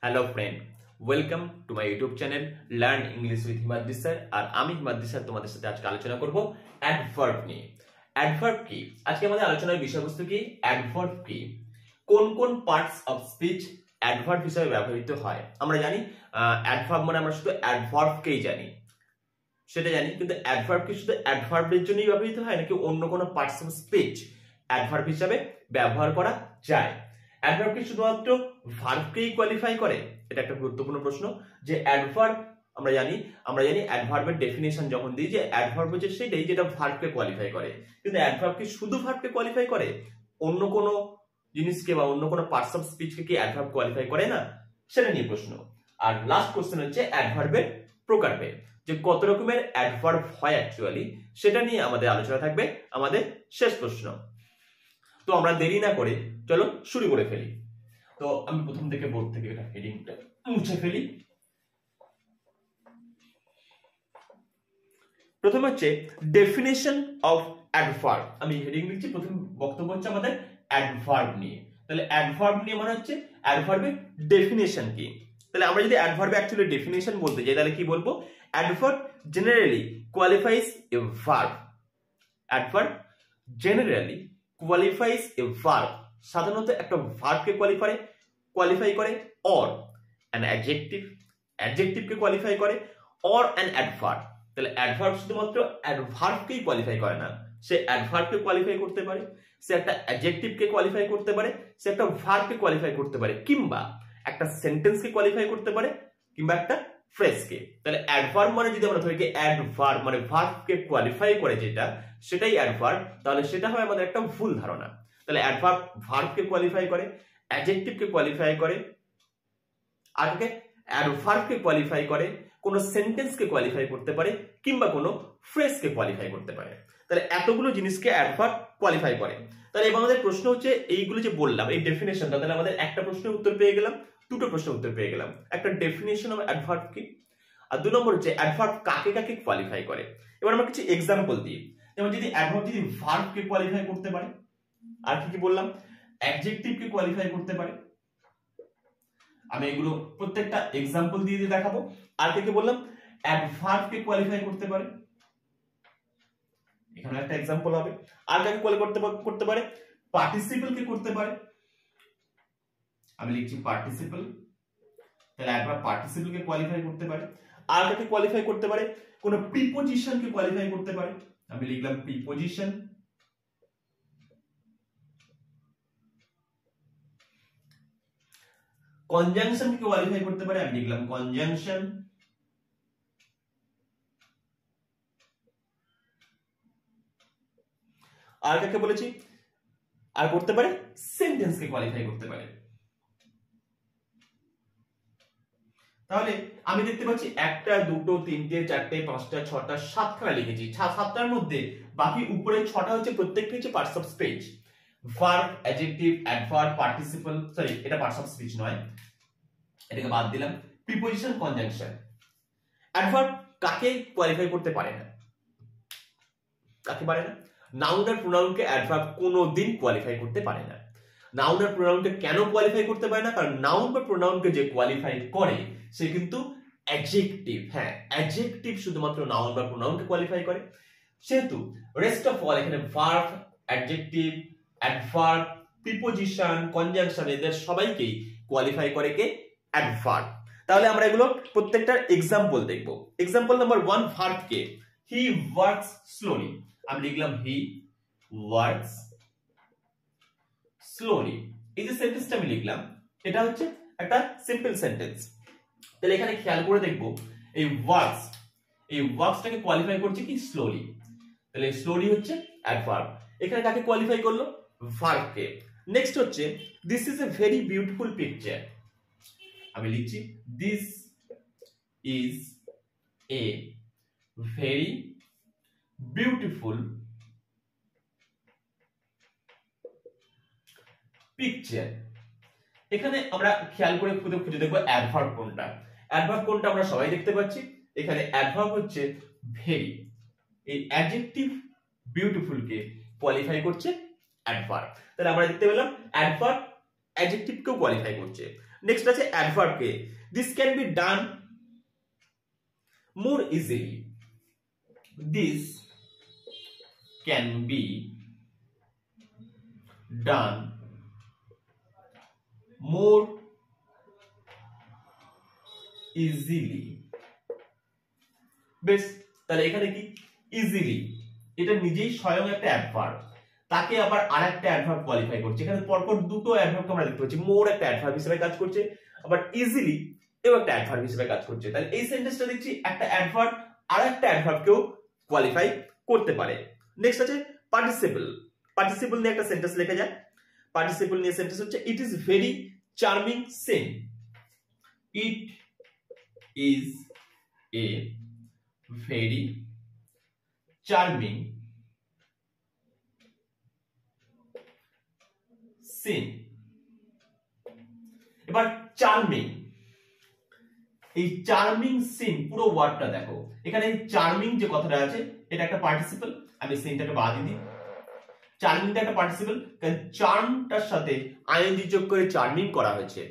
Hello friend, welcome to my YouTube channel learn English with Himadri sir. আর আমি Himadri sir তোমাদের সাথে আজকে আলোচনা করব অ্যাডভার্ব নিয়ে। অ্যাডভার্ব কি? আজকে আমাদের আলোচনার বিষয়বস্তু কি? অ্যাডভার্ব কি? কোন কোন পার্টস অফ স্পিচ অ্যাডভার্ব হিসেবে ব্যবহৃত হয়? আমরা জানি অ্যাডভার্ব মানে আমরা শুধু অ্যাডভার্বকেই জানি, সেটা জানি, কিন্তু অ্যাডভার্ব কি শুধু অ্যাডভার্বের জন্যই ব্যবহৃত হয় নাকি অন্য কোনো পার্টস অফ স্পিচ অ্যাডভার্ব হিসেবে ব্যবহার করা যায়? অ্যাডভার্ব কি শুধুমাত্র ভার্বকেই কোয়ালিফাই করে? এটা একটা গুরুত্বপূর্ণ প্রশ্ন। যে অ্যাডভার্ব আমরা জানি অ্যাডভার্বের ডেফিনেশন যখন দিই যে অ্যাডভার্ব হচ্ছে সেটাই যেটা ভার্বকে কোয়ালিফাই করে, কিন্তু অ্যাডভার্ব কি শুধু ভার্বকে কোয়ালিফাই করে? অন্য কোনো জিনিসকে বা অন্য কোনো পার্টস অফ স্পিচকে কি অ্যাডভার্ব কোয়ালিফাই করে না? সেটা নিয়ে প্রশ্ন। আর লাস্ট কোশ্চেন হচ্ছে অ্যাডভার্বের প্রকারভেদ, যে কত রকমের অ্যাডভার্ব হয় অ্যাকচুয়ালি, সেটা নিয়ে আমাদের আলোচনা থাকবে আমাদের শেষ প্রশ্ন। তো আমরা দেরি না করে চলো শুরু করে ফেলি। তো আমি প্রথম থেকে বোর্ড থেকে এটা হেডিংটা মুছে ফেলি। প্রথমে হচ্ছে ডেফিনেশন অফ অ্যাডভার্ব। আমি হেডিং লিখছি, প্রথম বক্তব্য হচ্ছে আমাদের অ্যাডভার্ব নিয়ে। তাহলে অ্যাডভার্ব নিয়ে মানে হচ্ছে অ্যাডভার্বের ডেফিনেশন কি। তাহলে আমরা যদি অ্যাডভার্বে অ্যাকচুয়ালি ডেফিনেশন বলতে যাই তাহলে কি বলবো? অ্যাডভার্ব জেনারেলি কোয়ালিফাইজ এ ভার্ব। অ্যাডভার্ব জেনারেলি কোয়ালিফাইজ এ ভার্ব, সাধারণত একটা ভার্বকে কোয়ালিফাই করে, অর অ্যান অ্যাডজেক্টিভকে কোয়ালিফাই করে, অর অ্যান অ্যাডভার্ব। তাহলে অ্যাডভার্ব শুধুমাত্র অ্যাডভার্বকেই কোয়ালিফাই করে না, সে অ্যাডভার্বকে কোয়ালিফাই করতে পারে, সে একটা অ্যাডজেক্টিভকে কোয়ালিফাই করতে পারে, সে একটা ভার্বকে কোয়ালিফাই করতে পারে, কিংবা একটা সেন্টেন্সকে কোয়ালিফাই করতে পারে, কিংবা একটা ফ্রেজকে। তাহলে অ্যাডভার্ব মানে যদি আমরা ধরি অ্যাডভার্ব মানে ভার্বকে কোয়ালিফাই করে যেটা, সেটাই অ্যাডভার্ব, তাহলে সেটা হয় আমাদের একটা ভুল ধারণা। তাহলে অ্যাডভার্ব ভার্বকে কোয়ালিফাই করে, অ্যাডজেক্টিভকে কোয়ালিফাই করে, আগে অ্যাডভার্বকে কোয়ালিফাই করে, কোনো সেন্টেন্সকে কোয়ালিফাই করতে পারে, কিংবা কোনো ফ্রেজকে কোয়ালিফাই করতে পারে। তাহলে এতগুলো জিনিসকে অ্যাডভার্ব কোয়ালিফাই করে। তাহলে এবার আমাদের প্রশ্ন হচ্ছে এইগুলো যে বললাম এই ডেফিনেশনটা, তাহলে আমাদের একটা প্রশ্নের উত্তর পেয়ে গেলাম, দুটো প্রশ্নের উত্তর পেয়ে গেলাম। একটা ডেফিনেশন অফ অ্যাডভার্ব কি, আর দুই নম্বর হচ্ছে অ্যাডভার্ব কাকে কাকে কোয়ালিফাই করে। এবার আমরা কিছু এক্সাম্পল দিই। যেমন যদি অ্যাডভার্ব যদি ভার্বকে কোয়ালিফাই করতে পারে, আর কি কি বললাম, অ্যাডজেক্টিভকে কোয়ালিফাই করতে পারে। আমি এগুলো প্রত্যেকটা এক্সাম্পল দিয়ে দিয়ে দেখাবো। আর কে বললাম অ্যাডভার্বকে কোয়ালিফাই করতে পারে, এখানে একটা এক্সাম্পল হবে। আর কাকে করতে পারে? পার্টিসিপলকে করতে পারে। আমি লিখছি পার্টিসিপল, তাহলে অ্যাডভার্ব পার্টিসিপলকে কোয়ালিফাই করতে পারে। আর কাকে কোয়ালিফাই করতে পারে? কোন প্রিপজিশনকে কোয়ালিফাই করতে পারে। আমি লিখলাম প্রিপজিশন। কনজাংশনকে কোয়ালিফাই করতে পারে, আমি লিখলাম কনজাংশন। আর কাকে বলেছি? আর করতে পারে সেন্টেন্সকে কোয়ালিফাই করতে পারে। তাহলে আমি দেখতে পাচ্ছি একটা, দুটো, তিনটে, চারটে, পাঁচটা, ছটা, সাতখানা লিখেছি। সাতটার মধ্যে বাকি উপরে ছটা হচ্ছে প্রত্যেকটা হচ্ছে parts of speech. Verb, adjective, adverb, participle, sorry এটা পার্টস অফ স্পিচ নয়, এটাকে বাদ দিলাম। Preposition, conjunction. অ্যাডভার্ব কাকে কোয়ালিফাই করতে পারে না? কাকে পারে না? নাউন আর প্রোনাউনকে অ্যাডভার্ব কোনোদিন কোয়ালিফাই করতে পারে না। নাউন আর প্রোনাউনকে কেন কোয়ালিফাই করতে পারে না? কারণ নাউন বা প্রোনাউনকে যে কোয়ালিফাই করে সে কিন্তু অ্যাডজেক্টিভ। হ্যাঁ, অ্যাডজেক্টিভ শুধুমাত্র নাউন বা প্রোনাউনকে কোয়ালিফাই করে, সেহেতু রেস্ট অফ অল এখানে verb, adjective, adverb, preposition, conjunction এদের সবাইকেই কোয়ালিফাই করে কে? অ্যাডভার্ব। তাহলে আমরা এগুলো প্রত্যেকটার এক্সাম্পল দেখব। Example number 1, verb K he works slowly. আমি লিখলাম হি ওয়ার্কস স্লোলি। এই যে সেন্টেন্সটা আমি লিখলাম এটা হচ্ছে একটা সিম্পল সেন্টেন্স। তাহলে এখানে খেয়াল করে দেখব এই ওয়ার্কসটাকে কোয়ালিফাই করছে কি? স্লোলি। তাহলে স্লোলি হচ্ছে অ্যাডভার্ব। এখানে কাকে কোয়ালিফাই করলো? ভার্বকে। নেক্সট হচ্ছে this is a very beautiful picture. আমি লিখছি this is a very beautiful picture. এখানে আমরা খেয়াল করে খুঁজে দেখবো অ্যাডভার্ব কোনটা। অ্যাডভার্ব কোনটা আমরা সবাই দেখতে পাচ্ছি। এখানে অ্যাডভার্ব হচ্ছে ভেরি। এই অ্যাডজেক্টিভ বিউটিফুল কে কোয়ালিফাই করছে অ্যাডভার্ব। তাহলে আমরা দেখতে পেলাম অ্যাডভার্ব অ্যাডজেক্টিভকেও কোয়ালিফাই করছে। নেক্সট আছে adverb K, this can be done more easily, this can be done more easily. বেশ, তাহলে এখানে কি ইজিলি, এটা নিজেই স্বয়ং একটা অ্যাডভার্ব, তাকে আবার আরেকটা অ্যাডভার্ব কোয়ালিফাই করছে। এখানে পরপর দুটো অ্যাডভার্ব আমরা দেখতে পাচ্ছি, মোর একটা অ্যাডভার্ব হিসেবে কাজ করছে, আবার ইজিলি এও একটা অ্যাডভার্ব হিসেবে কাজ করছে। তাহলে এই সেন্টেন্সটা দেখছি একটা অ্যাডভার্ব আরেকটা অ্যাডভার্বকেও কোয়ালিফাই করতে পারে। নেক্সট আছে পার্টিসিপল। পার্টিসিপল নিয়ে একটা সেন্টেন্স লেখা যায়। পার্টিসিপল নিয়ে সেন্টেন্স হচ্ছে it is very charming scene, it is a very charming scene. এবার চার্মিং, এই চার্মিং সিন পুরো ওয়ার্ডটা দেখো, এখানে চার্মিং যে কথাটা আছে এটা একটা পার্টিসিপল, আমি সিনটাকে বাদ দিই। চার্মিংটা একটা পার্টিসিপল, কারণ চার্মটার সাথে আইএনজি যোগ করে চার্মিং করা হয়েছে।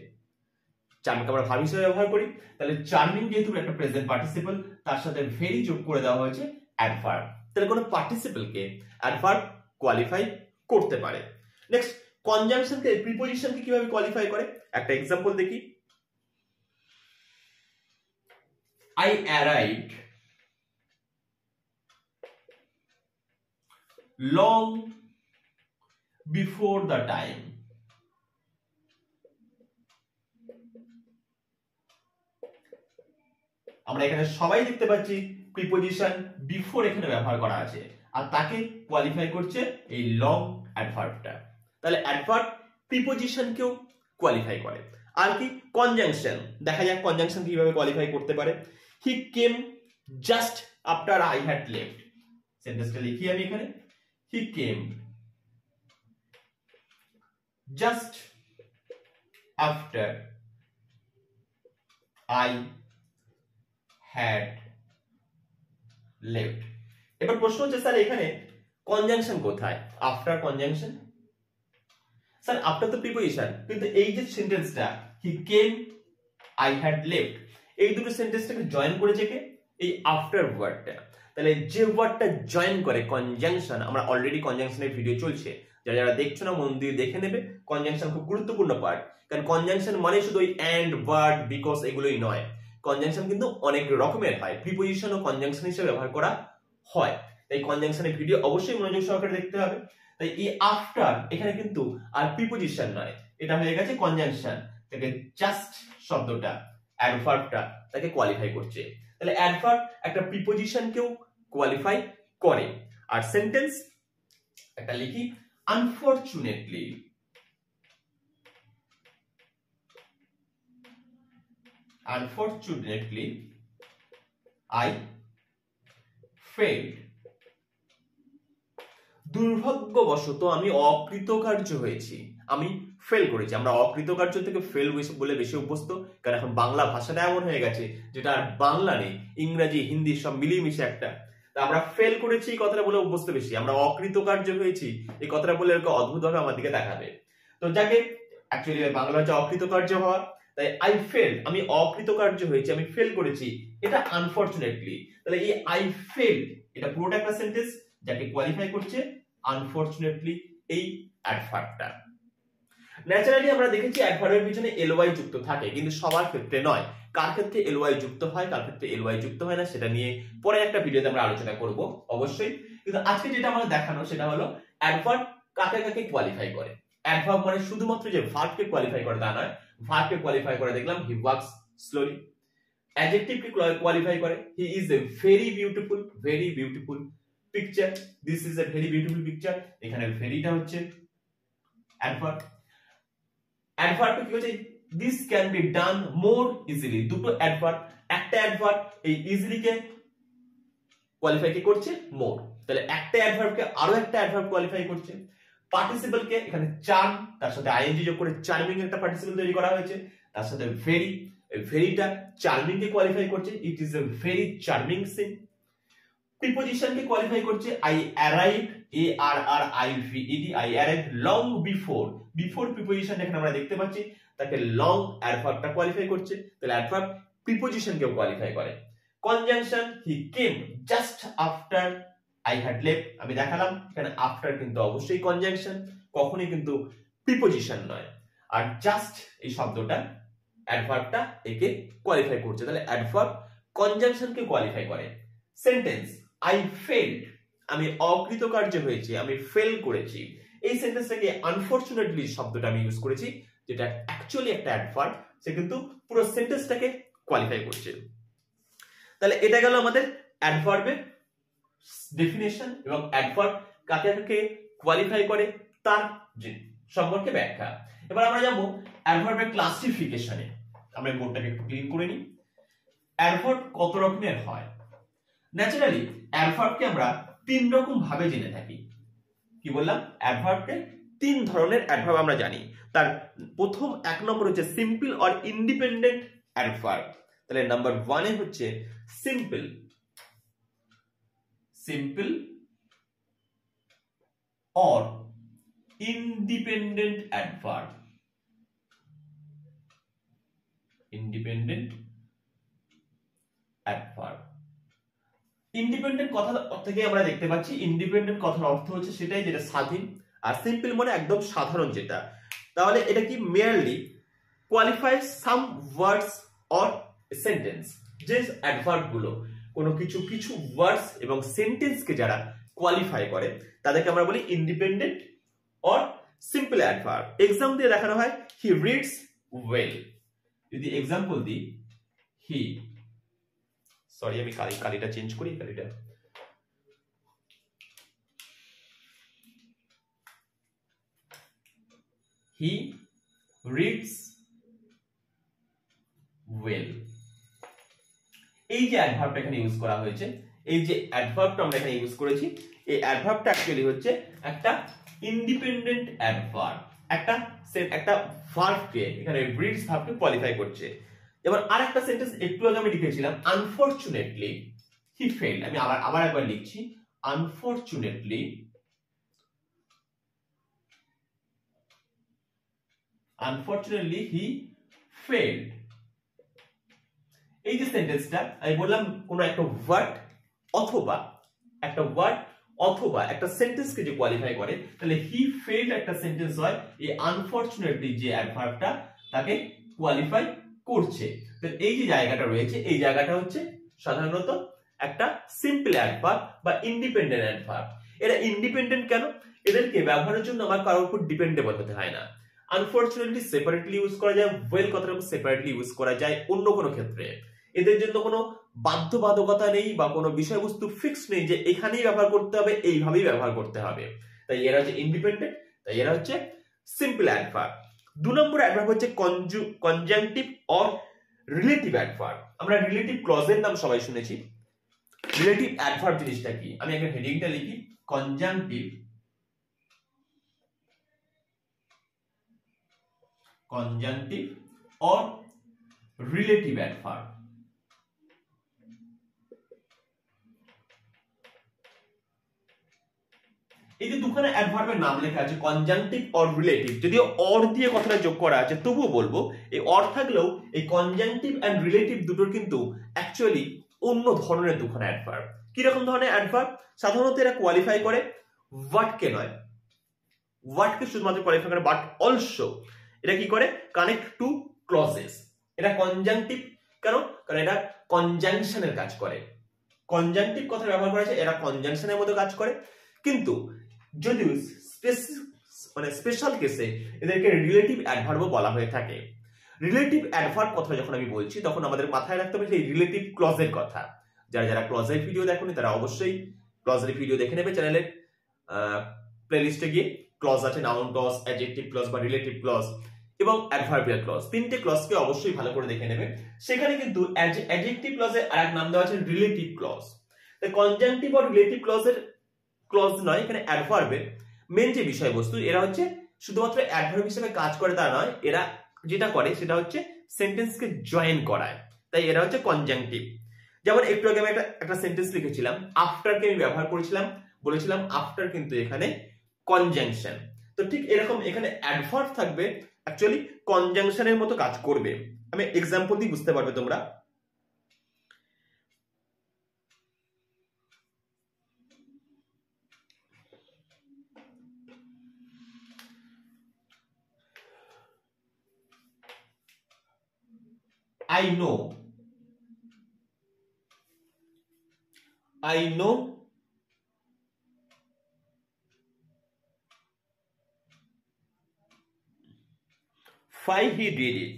চার্মিংকে আমরা ভার্ব হিসেবে ব্যবহার করি, তাহলে চার্মিং যেহেতু একটা প্রেজেন্ট পার্টিসিপল, তার সাথে ভেরি যোগ করে দেওয়া হয়েছে অ্যাডভার্ব। তাহলে কোনো পার্টিসিপলকে অ্যাডভার্ব কোয়ালিফাই করতে পারে। নেক্সট কনজাংশনকে, প্রিপোজিশনকে কিভাবে কোয়ালিফাই করে একটা এক্সাম্পল দেখি। I arrived long before the time. আমরা এখানে সবাই দেখতে পাচ্ছি প্রিপোজিশন বিফোর এখানে ব্যবহার করা আছে, আর তাকে কোয়ালিফাই করছে এই লং অ্যাডভার্বটা। তাহলে অ্যাডভার্ব প্রিপোজিশনকেও কোয়ালিফাই করে। আর কি কনজাংশন, দেখা যাক কনজাংশন কিভাবে কোয়ালিফাই করতে পারে। He came just after I had left, সেন্টেন্সটা লিখি আমি এখানে। He came just after I had left. এবার প্রশ্ন হচ্ছে স্যার এখানে কনজাংশন কোথায়? আফটার কনজাংশন, স্যার আফটার তো প্রিপোজিশন, কিন্তু এই যে সেন্টেন্সটা he came I had left, এই দুটো সেন্টেন্সটাকে জয়েন করেছে কে? এই আফটার ওয়ার্ডটা। তাহলে যে ওয়ার্ডটা জয়েন করে কনজাংশন, আমরা অলরেডি কনজাংশনের ভিডিও চলছে, যারা যারা দেখছো না মন দিয়ে দেখে নেবে। কনজাংশন খুব গুরুত্বপূর্ণ পার্ট, কারণ কনজাংশন মানে শুধু ওই এন্ড, বাট, বিকজ এগুলোই নয়। কনজাংশন কিন্তু অনেক রকমের হয়, প্রিপোজিশন ও কনজাংশন হিসেবে ব্যবহার করা হয়। তাই কনজাংশনের ভিডিও অবশ্যই মনোযোগ সহকারে দেখতে হবে। তাই এই আফটার এখানে কিন্তু আর প্রিপোজিশন নয়, এটা হয়ে গেছে কনজাংশন। তাকে জাস্ট শব্দটা, অ্যাডভার্বটা তাকে কোয়ালিফাই করছে। তাহলে অ্যাডভার্ব একটা প্রিপোজিশনকেও কোয়ালিফাই করে। আর সেন্টেন্স একটা লিখি, আনফরচুনেটলি Unfortunately, I failed. দুর্ভাগ্যবশত আমি অকৃতকার্য হয়েছি, আমি ফেল করেছি। আমরা অকৃতকার্য থেকে ফেল বলে বেশি অভ্যস্ত, কারণ এখন বাংলা ভাষাটা এমন হয়ে গেছে যেটা আর বাংলা নেই, ইংরেজি হিন্দি সব মিলিয়ে মিশে একটা। তা আমরা ফেল করেছি এই কথাটা বলে অভ্যস্ত বেশি, আমরা অকৃতকার্য হয়েছি এই কথাটা বলে এরকম অদ্ভুত ভাবে আমার দিকে দেখাবে। তো যাকে অ্যাকচুয়ালি বাংলা হচ্ছে অকৃতকার্য হওয়া, তাই আই ফেল, আমি অকৃতকার্য হয়েছি, আমি ফেল করেছি, এটা আনফরচুনেটলি। তাহলে এই আই ফেল এটা পুরোটা একটা সেন্টেন্স যাকে কোয়ালিফাই করছে আনফরচুনেটলি এই অ্যাডভার্বটা। ন্যাচারালি আমরা দেখেছি অ্যাডভার্বের পিছনে এলওয়াই যুক্ত থাকে, কিন্তু সবার ক্ষেত্রে নয়। কার ক্ষেত্রে এলওয়াই যুক্ত হয়, কার ক্ষেত্রে এলওয়াই যুক্ত হয় না, সেটা নিয়ে পরে একটা ভিডিওতে আমরা আলোচনা করব অবশ্যই। কিন্তু আজকে যেটা আমাদের দেখানো সেটা হলো অ্যাডভার্ব কাকে কাকে কোয়ালিফাই করে। অ্যাডভার্ব মানে শুধুমাত্র যে ভার্বকে কোয়ালিফাই করে তা নয়, ভার্বকে কোয়ালিফাই করে দেখলাম হি ওয়ার্কস স্লোলি। অ্যাডজেক্টিভকে কোয়ালিফাই করে he is a very beautiful picture, this is a very beautiful picture. এখানে ভেরিটা হচ্ছে অ্যাডভার্ব। অ্যাডভার্বটা কি হচ্ছে, this can be done more easily. দুটো অ্যাডভার্ব, একটা অ্যাডভার্ব এই ইজিলিকে কোয়ালিফাই কি করছে, মোর। তাহলে একটা অ্যাডভার্বকে আরো একটা অ্যাডভার্ব কোয়ালিফাই করছে। পার্টিসিপলকে এখানে চার্ম, তার সাথে আইএনজি যোগ করে চার্মিং একটা পার্টিসিপল তৈরি করা হয়েছে, তার সাথে ভেরি, ভেরিটা চার্মিং কে কোয়ালিফাই করছে, it is a very charming scene. প্রিপোজিশনকে কোয়ালিফাই করছে I arrived, A R R I V E D, I arrived long before. Before preposition এখানে আমরা দেখতে পাচ্ছি, তাকে লং অ্যাডভার্বটা কোয়ালিফাই করছে। তাহলে অ্যাডভার্ব প্রিপোজিশনকেও কোয়ালিফাই করে। Conjunction he came just after I had left, আমি দেখালাম এখানে আফটার কিন্তু অবশ্যই কনজাংশন, কখনোই কিন্তু প্রিপোজিশন নয়। আর জাস্ট এই শব্দটা অ্যাডভার্বটা একে কোয়ালিফাই করছে। তাহলে অ্যাডভার্ব কনজাংশনকে কোয়ালিফাই করে। সেন্টেন্স আই ফেলড, আমি অকৃতকার্য হয়েছি, আমি ফেল করেছি। এই সেন্টেন্সটাকে আনফরচুনেটলি শব্দটা আমি ইউজ করেছি, যেটা অ্যাকচুয়ালি একটা অ্যাডভার্ব, সে কিন্তু পুরো সেন্টেন্সটাকে কোয়ালিফাই করছে। তাহলে এটা গেল আমাদের অ্যাডভার্বের ডেফিনেশন এবং অ্যাডভার্ব কাকে কাকে কোয়ালিফাই করে তার সম্পর্কে ব্যাখ্যা। এবার আমরা যাবো অ্যাডভার্বের ক্লাসিফিকেশনে। আমরা বোর্ডটাকে একটু ক্লিন করে নিই। অ্যাডভার্ব কত রকমের হয়? ন্যাচারালি অ্যাডভার্বকে আমরা তিন রকম ভাবে জেনে থাকি। কি বললাম? অ্যাডভার্বকে তিন ধরনের অ্যাডভার্ব আমরা জানি। তার প্রথম এক নম্বর হচ্ছে সিম্পল অর ইন্ডিপেন্ডেন্ট অ্যাডভার্ব। তাহলে নাম্বার 1 এ হচ্ছে simple, simple or independent adverb. Independent adverb, independent কথা থেকে আমরা দেখতে পাচ্ছি ইন্ডিপেন্ডেন্ট কথার অর্থ হচ্ছে সেটাই যেটা স্বাধীন, আর সিম্পল মানে একদম সাধারণ যেটা। তাহলে এটা কি merely qualifies some words or sentence. যে অ্যাডভার্ব গুলো কোনো কিছু ওয়ার্ডস এবং সেন্টেন্সকে যারা কোয়ালিফাই করে তাদেরকে আমরা বলি independent or simple adverb. Example দিয়ে দেখানো হয় হি রিডস ওয়েল। যদি এক্সাম্পল দিই হি, সরি আমি কালিটা চেঞ্জ করি, কালিটা হি রিডস ওয়েল। এই যে অ্যাডভার্বটা এখানে ইউজ করা হয়েছে, এই যে অ্যাডভার্বটা আমরা এখানে ইউজ করেছি, এই অ্যাডভার্বটা অ্যাকচুয়ালি হচ্ছে একটা ইন্ডিপেন্ডেন্ট অ্যাডভার্ব, একটা ভার্বকে এখানে রিডস ভার্বকে কোয়ালিফাই করছে। যেমন আরেকটা সেন্টেন্স একটু আগে আমি লিখেছিলাম আনফরচুনেটলি হি ফেইলড। আমি আবার একবার লিখছি আনফরচুনেটলি হি ফেইলড। এই যে সেন্টেন্সটা আমি বললাম কোন একটা ওয়ার্ড অথবা একটা সেন্টেন্সকে যে কোয়ালিফাই করে, তাহলে হি ফেইলড একটা সেন্টেন্স হয়, এই আনফরচুনেটলি যে অ্যাডভার্বটা তাকে কোয়ালিফাই করছে। এই যে জায়গাটা রয়েছে, এই জায়গাটা হচ্ছে সাধারণত একটা সিম্পল অ্যাডভার্ব বা ইন্ডিপেন্ডেন্ট অ্যাডভার্ব। এরা ইন্ডিপেন্ডেন্ট কেন? এদেরকে ব্যবহারের জন্য আমার কারোর উপর ডিপেন্ডেবল হতে হয় না। আনফরচুনেটলি সেপারেটলি ইউজ করা যায়, ওয়েল কথাটা সেপারেটলি ইউজ করা যায় অন্য কোনো ক্ষেত্রে। এদের জন্য কোনো বাধ্যবাধকতা নেই বা কোনো বিষয়বস্তু ফিক্স নেই যে এখানেই ব্যবহার করতে হবে, এইভাবেই ব্যবহার করতে হবে। তাই এরা হচ্ছে ইন্ডিপেন্ডেন্ট, তাই এরা হচ্ছে সিম্পল অ্যাডভার্ব। 2 নম্বর অ্যাডভার্ব হচ্ছে কনজাংটিভ অর রিলেটিভ অ্যাডভার্ব। আমরা রিলেটিভ ক্লজের নাম সবাই শুনেছি। রিলেটিভ অ্যাডভার্ব জিনিসটা কি? আমি এখানে হেডিংটা লিখি কনজাংটিভ অর রিলেটিভ অ্যাডভার্ব। এই যে দুখানে অ্যাডভার্বের নাম লেখা আছে কনজাংটিভ অর রিলেটিভ, যদিও অর দিয়ে কথাটা যোগ করা আছে তবুও বলবো এই অর থাকলেও এই কনজাংটিভ এন্ড রিলেটিভ দুটোর কিন্তু অ্যাকচুয়ালি অন্য ধরনের দুখানে অ্যাডভার্ব। কি রকম ধরনের অ্যাডভার্ব? সাধারণত এরা কোয়ালিফাই করে ওয়ার্ডকে নয়, ওয়ার্ডকে শুধুমাত্র কোয়ালিফাই করে, বাট অলসো এটা কি করে কানেক্ট টু ক্লজেস। এটা কনজাংটিভ কেন? কারণ এটা কনজাংশনের কাজ করে। কনজাংটিভ কথা ব্যবহার করা আছে, এরা কনজাংশনের মতো কাজ করে। কিন্তু যদি স্পেশাল কেসে এদেরকে রিলেটিভ অ্যাডভার্বও বলা হয়ে থাকে। রিলেটিভ অ্যাডভার্ব কথা যখন আমি বলছি তখন আমাদের মাথায় রাখতে হবে সেই রিলেটিভ ক্লজের কথা। যারা ক্লজের ভিডিও দেখোনি তারা অবশ্যই ক্লজের ভিডিও দেখে নেবে চ্যানেলের প্লেলিস্টে গিয়ে। ক্লজ আছে নাউন ক্লজ, অ্যাডজেক্টিভ ক্লজ বা রিলেটিভ ক্লজ এবং অ্যাডভার্বিয়াল ক্লজ, তিনটে ক্লজকে অবশ্যই ভালো করে দেখে নেবে। সেখানে কিন্তু অ্যাডজেক্টিভ ক্লজের আরেক নাম দেওয়া আছে রিলেটিভ ক্লজ। কনজাংটিভ আর রিলেটিভ ক্লজের ক্লজ নয়, এখানে অ্যাডভার্বের মেন যে বিষয়বস্তু, এরা হচ্ছে শুধুমাত্র অ্যাডভার্ব হিসেবে কাজ করে তা নয়, এরা যেটা করে সেটা হচ্ছে সেন্টেন্সকে জয়েন করায়, তাই এরা হচ্ছে কনজাংটিভ। যেমন একটু আগে আমি একটা সেন্টেন্স লিখেছিলাম, আফটারকে আমি ব্যবহার করেছিলাম, বলেছিলাম আফটার কিন্তু এখানে কনজাংশন। তো ঠিক এরকম এখানে অ্যাডভার্ব থাকবে অ্যাকচুয়ালি কনজাংশনের মতো কাজ করবে। আমি এক্সাম্পল দিয়ে বুঝতে পারবে তোমরা। I know why he did it.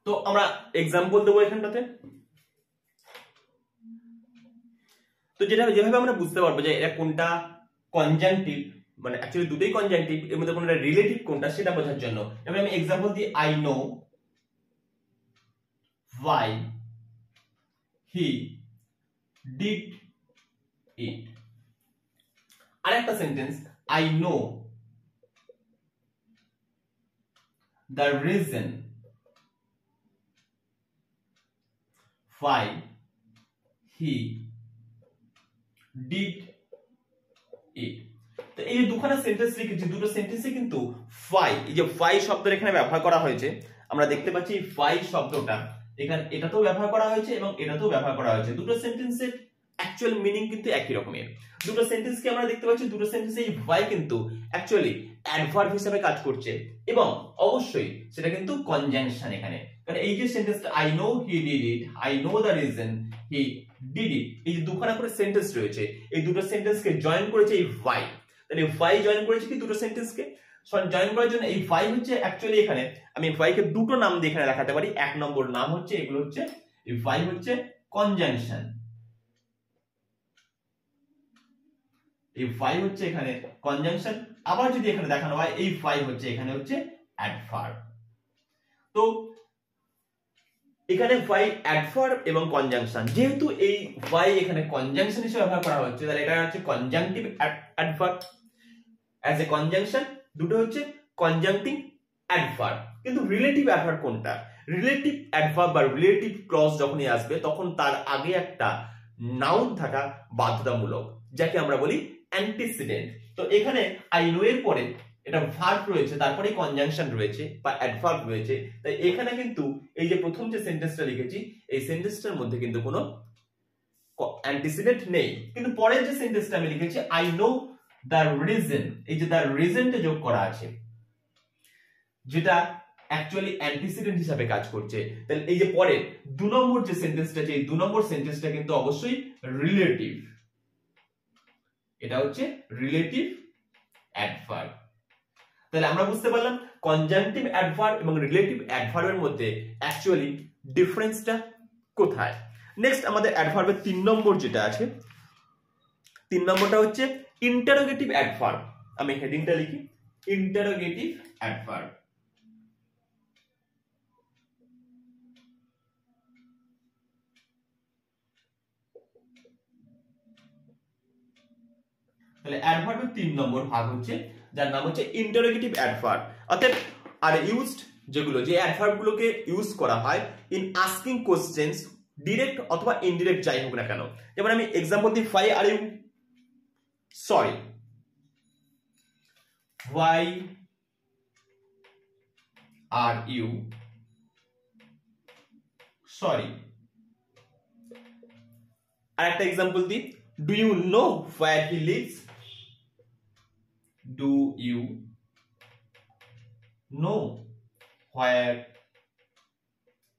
তো আমরা এক্সাম্পল দেবো এখানটাতে। তো যেভাবে আমরা বুঝতে পারবো যে এটা কোনটা কনজাংটিভ, মানে অ্যাকচুয়ালি দুটোই কনজাংটিভ, এর মধ্যে কোনটা রিলেটিভ কোনটা সেটা বোঝার জন্য এবার আমি এক্সাম্পল দিই, I know why he did it। আরেকটা sentence, I know the reason why he did it। তো এই যে দুখানা সেন্টেন্স লিখেছি, দুটো সেন্টেন্সে কিন্তু why, এই যে why শব্দটা এখানে ব্যবহার করা হয়েছে, আমরা দেখতে পাচ্ছি why শব্দটা এখানে এটাতেও ব্যবহার করা হয়েছে এবং এটাতেও ব্যবহার করা হয়েছে। দুটো সেন্টেন্সের অ্যাকচুয়াল মিনিং কিন্তু একই রকমের। দুটো সেন্টেন্সকে আমরা দেখতে পাচ্ছি, দুটো সেন্টেন্সে এই why কিন্তু অ্যাকচুয়ালি অ্যাডভার্ব হিসেবে কাজ করছে এবং অবশ্যই সেটা কিন্তু কনজাংশন এখানে। কারণ এই যে সেন্টেন্সটা I know he did it, I know the reason he did it, এই যে দুখানা করে সেন্টেন্স রয়েছে, এই দুটো সেন্টেন্সকে জয়েন করেছে এই why। তাহলে why জয়েন করেছে কি দুটো সেন্টেন্সকে জয়েন করার জন্য এই why হচ্ছে অ্যাকচুয়ালি এখানে আমি why কে দুটো নাম দিয়ে এখানে দেখাতে পারি। এক নম্বর নাম হচ্ছে, এগুলো হচ্ছে এই why হচ্ছে কনজাংশন, এই why হচ্ছে এখানে কনজাংশন। আবার যদি এখানে দেখানো হয় এই why হচ্ছে এখানে হচ্ছে অ্যাডভার্ব। তো এখানে why অ্যাডভার্ব এবং কনজাংশন, যেহেতু এই why এখানে কনজাংশন হিসেবে ব্যবহার করা হচ্ছে তাহলে এটা হচ্ছে conjunctive adverb as a conjunction, দুটো হচ্ছে কনজাংটিভ অ্যাডভার্ব। কিন্তু রিলেটিভ অ্যাডভার্ব কোনটা? রিলেটিভ অ্যাডভার্ব বা রিলেটিভ ক্লজ যখনই আসবে তখন তার আগে একটা নাউন থাকা বাধ্যতামূলক, যাকে আমরা বলি অ্যান্টিসিডেন্ট। তো এখানে আই নো এর পরে এটা ভার্ব রয়েছে, তারপরে কনজাংশন রয়েছে বা অ্যাডভার্ব রয়েছে। তাই এখানে কিন্তু এই যে প্রথম যে সেন্টেন্সটা লিখেছি এই সেন্টেন্সটার মধ্যে কিন্তু কোনো অ্যান্টিসিডেন্ট নেই। কিন্তু পরের যে সেন্টেন্সটা আমি লিখেছি আই নো দ্য রিজন, এই যে দ্য রিজনটা যোগ করা আছে যেটা অ্যাকচুয়ালি অ্যান্টিসিডেন্ট হিসাবে কাজ করছে। তাহলে এই যে পরে দু নম্বর যে সেন্টেন্সটা আছে এই দু নম্বর সেন্টেন্সটা কিন্তু অবশ্যই রিলেটিভ, এটা হচ্ছে রিলেটিভ অ্যাডভার্ব। তাহলে আমরা বুঝতে পারলাম কনজাংটিভ অ্যাডভার্ব এবং রিলেটিভ অ্যাডভার্বের মধ্যে অ্যাকচুয়ালি ডিফারেন্সটা কোথায়। নেক্সট আমাদের অ্যাডভার্বের 3 নম্বর যেটা আছে, 3 নম্বরটা হচ্ছে ইন্টারোগেটিভ অ্যাডভার্ব। আমি হেডিংটা লিখি, ইন্টারোগেটিভ অ্যাডভার্ব। তাহলে অ্যাডভার্বের 3 নম্বর ভাগ হচ্ছে যার নাম হচ্ছে ইন্টারোগেটিভ অ্যাডভার্ব। অর্থাৎ আর ইউজড যেগুলো, যে অ্যাডভার্বগুলোকে ইউজ করা হয় ইন আস্কিং কোশ্চেনস, ডাইরেক্ট অথবা ইনডিরেক্ট যাই হোক না কেন। যেমন আমি এক্সাম্পল দিই, why are you sorry, why are you sorry। আরেকটা এক্সাম্পল দিই, do you know where he lives, do you know where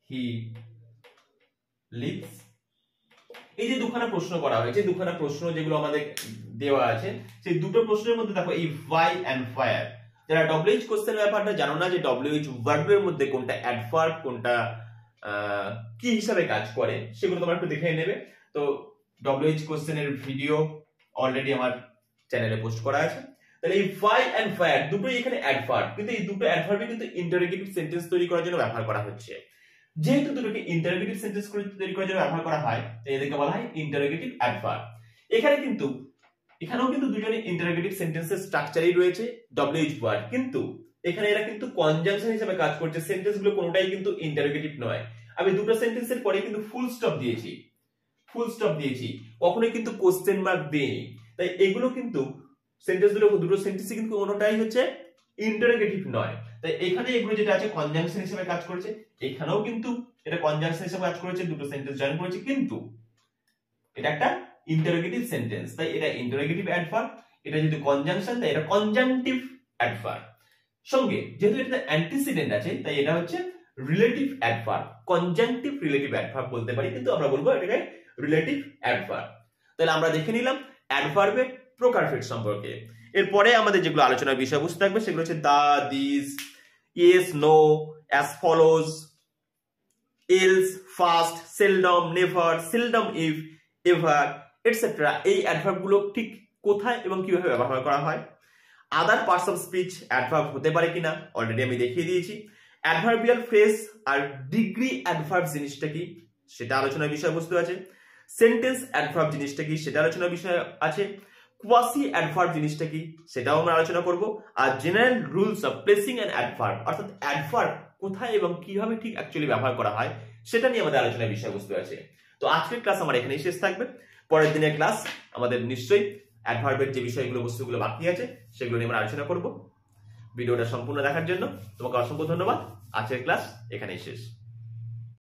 he lives। এই যে দুখানা প্রশ্ন করা হয়েছে, দুখানা প্রশ্ন যেগুলো আমাদের দেওয়া আছে সেই দুটো প্রশ্নের মধ্যে দেখো এই why and where, যারা WH কোশ্চেন ব্যাপারটা জানো না যে WH ভার্বের মধ্যে কোনটা অ্যাডভার্ব কোনটা কি হিসাবে কাজ করে সেগুলো তোমরা একটু দেখে নেবে। তো WH কোশ্চেনের ভিডিও অলরেডি আমার চ্যানেলে পোস্ট করা আছে। তাহলে এই ফাই এন্ড ফায়ার দুটোই এখানে অ্যাডভার্ব, কিন্তু এই দুটো অ্যাডভার্বই কিন্তু ইন্টারোগেটিভ সেন্টেন্স তৈরি করার জন্য ব্যবহার করা হচ্ছে। যেহেতু দুটোকে ইন্টারোগেটিভ সেন্টেন্স তৈরি করার জন্য ব্যবহার করা হয় তাই এদেরকে বলা হয় ইন্টারোগেটিভ অ্যাডভার্ব। এখানেও কিন্তু দুজনে ইন্টারোগেটিভ সেন্টেন্সের স্ট্রাকচারই রয়েছে WH ওয়ার্ড, কিন্তু এখানে এরা কিন্তু কনজাংশন হিসেবে কাজ করছে। সেন্টেন্সগুলো কোনোটাই কিন্তু ইন্টারোগেটিভ নয়। আমি দুটো সেন্টেন্সের পরে কিন্তু ফুল স্টপ দিয়েছি, কখনোই কিন্তু কোশ্চেন মার্ক দেইনি। তাই এগুলো কিন্তু দুটো সেন্টেন্সই কিন্তু কোনোটাই হচ্ছে ইন্টারোগেটিভ নয়। তাই এখানে এগুলো যেটা আছে কনজাংশন হিসেবে কাজ করেছে, এখানেও কিন্তু এটা কনজাংশন হিসেবে কাজ করেছে, দুটো সেন্টেন্স জয়েন করেছে, কিন্তু এটা একটা ইন্টারোগেটিভ সেন্টেন্স তাই এটা ইন্টারোগেটিভ অ্যাডভার্ব। এটা যেহেতু কনজাংশন তাই এটা কনজাংটিভ অ্যাডভার্ব। সঙ্গে যেহেতু এটা অ্যান্টিসিডেন্ট আছে তাই এটা হচ্ছে relative adverb. Conjunctive relative adverb বলতে পারি, কিন্তু আমরা বলবো এটাকে রিলেটিভ অ্যাডভার্ব। তাহলে আমরা দেখে নিলাম অ্যাডভার্বের প্রকারভেদ সম্পর্কে। এরপরে আমাদের যেগুলো আলোচনার বিষয়বস্তু থাকবে সেগুলো হচ্ছে the, this, yes, no, as follows, else, fast, seldom, never, seldom if, ever, etcetera. এই অ্যাডভার্ব গুলো ঠিক কোথায় এবং কিভাবে ব্যবহার করা হয়। Other parts of speech adverb হতে পারে কিনা অলরেডি আমি দেখিয়ে দিয়েছি। অ্যাডভার্বিয়াল ফ্রেজ আর ডিগ্রি অ্যাডভার্ব জিনিসটা কি সেটা আলোচনার বিষয়বস্তু আছে। সেন্টেন্স অ্যাডভার্ব জিনিসটা কি সেটা আলোচনার বিষয় আছে। কোয়াসি অ্যাডভার্ব জিনিসটা কি সেটাও আমরা আলোচনা করব। আর general rules of placing an adverb, অর্থাৎ অ্যাডভার্ব কোথায় এবং কিভাবে ঠিক অ্যাকচুয়ালি ব্যবহার করা হয় সেটা নিয়ে আমাদের আলোচনার বিষয়বস্তু আছে। তো আজকের ক্লাস আমার এখানেই শেষ থাকবে। পরের দিনের ক্লাস আমাদের নিশ্চয়ই অ্যাডভার্বের যে বিষয়গুলো বস্তুগুলো বাকি আছে সেগুলো নিয়ে আমরা আলোচনা করব। ভিডিওটা সম্পূর্ণ দেখার জন্য তোমাকে অসংখ্য ধন্যবাদ। আজকের ক্লাস এখানেই শেষ।